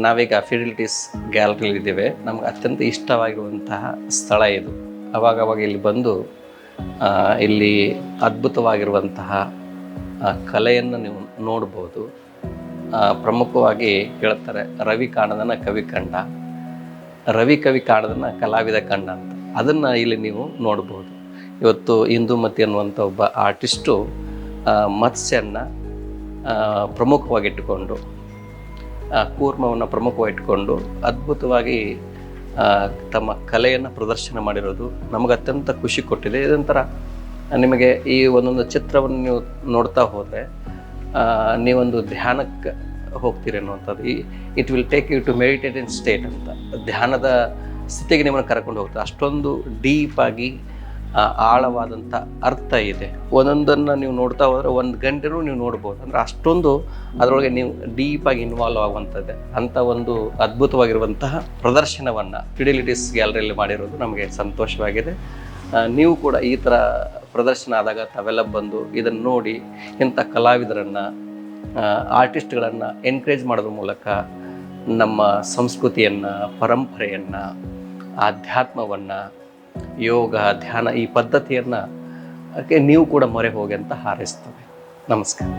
ನಾವೀಗ ಫಿಡಿಲಿಟೀಸ್ ಗ್ಯಾಲರಿಲಿದ್ದೇವೆ. ನಮ್ಗೆ ಅತ್ಯಂತ ಇಷ್ಟವಾಗಿರುವಂತಹ ಸ್ಥಳ ಇದು. ಅವಾಗವಾಗ ಇಲ್ಲಿ ಬಂದು ಇಲ್ಲಿ ಅದ್ಭುತವಾಗಿರುವಂತಹ ಕಲೆಯನ್ನು ನೀವು ನೋಡ್ಬೋದು. ಪ್ರಮುಖವಾಗಿ ಹೇಳ್ತಾರೆ, ರವಿ ಕಾಣದನ ಕವಿ ಕಂಡ, ರವಿ ಕವಿ ಕಾಣದನ ಕಲಾವಿದ ಕಂಡ ಅಂತ. ಅದನ್ನು ಇಲ್ಲಿ ನೀವು ನೋಡ್ಬೋದು. ಇವತ್ತು ಇಂದುಮತಿ ಅನ್ನುವಂಥ ಒಬ್ಬ ಆರ್ಟಿಸ್ಟು ಮತ್ಸ್ಯನ ಪ್ರಮುಖವಾಗಿಟ್ಟುಕೊಂಡು, ಕೂರ್ಮವನ್ನು ಪ್ರಮುಖವಾಗಿಟ್ಟುಕೊಂಡು ಅದ್ಭುತವಾಗಿ ತಮ್ಮ ಕಲೆಯನ್ನು ಪ್ರದರ್ಶನ ಮಾಡಿರೋದು ನಮಗೆ ಅತ್ಯಂತ ಖುಷಿ ಕೊಟ್ಟಿದೆ. ಇದೊಂಥರ ನಿಮಗೆ ಈ ಒಂದೊಂದು ಚಿತ್ರವನ್ನು ನೀವು ನೋಡ್ತಾ ಹೋದರೆ ನೀವೊಂದು ಧ್ಯಾನಕ್ಕೆ ಹೋಗ್ತೀರಿ ಅನ್ನುವಂಥದ್ದು. It will take you to meditative state ಅಂತ, ಧ್ಯಾನದ ಸ್ಥಿತಿಗೆ ನಿಮ್ಮನ್ನು ಕರ್ಕೊಂಡು ಹೋಗ್ತಾರೆ. ಅಷ್ಟೊಂದು ಡೀಪಾಗಿ ಆಳವಾದಂಥ ಅರ್ಥ ಇದೆ. ಒಂದೊಂದನ್ನು ನೀವು ನೋಡ್ತಾ ಹೋದರೆ 1 ಗಂಟೆನೂ ನೀವು ನೋಡ್ಬೋದು. ಅಂದರೆ ಅಷ್ಟೊಂದು ಅದರೊಳಗೆ ನೀವು ಡೀಪಾಗಿ ಇನ್ವಾಲ್ವ್ ಆಗುವಂಥದ್ದೇ ಅಂಥ ಒಂದು ಅದ್ಭುತವಾಗಿರುವಂತಹ ಪ್ರದರ್ಶನವನ್ನು ಫಿಡಿಲಿಟೀಸ್ ಗ್ಯಾಲರಿಯಲ್ಲಿ ಮಾಡಿರೋದು ನಮಗೆ ಸಂತೋಷವಾಗಿದೆ. ನೀವು ಕೂಡ ಈ ಥರ ಪ್ರದರ್ಶನ ಆದಾಗ ತಾವೆಲ್ಲ ಬಂದು ಇದನ್ನು ನೋಡಿ ಇಂಥ ಕಲಾವಿದರನ್ನು, ಆರ್ಟಿಸ್ಟ್ಗಳನ್ನು ಎನ್ಕರೇಜ್ ಮಾಡೋದ್ರ ಮೂಲಕ ನಮ್ಮ ಸಂಸ್ಕೃತಿಯನ್ನು, ಪರಂಪರೆಯನ್ನು, ಆಧ್ಯಾತ್ಮವನ್ನು, ಯೋಗ, ಧ್ಯಾನ ಈ ಪದ್ಧತಿಯನ್ನು ನೀವು ಕೂಡ ಮೊರೆ ಹೋಗಿ ಅಂತ ಹಾರೈಸ್ತೇವೆ. ನಮಸ್ಕಾರ.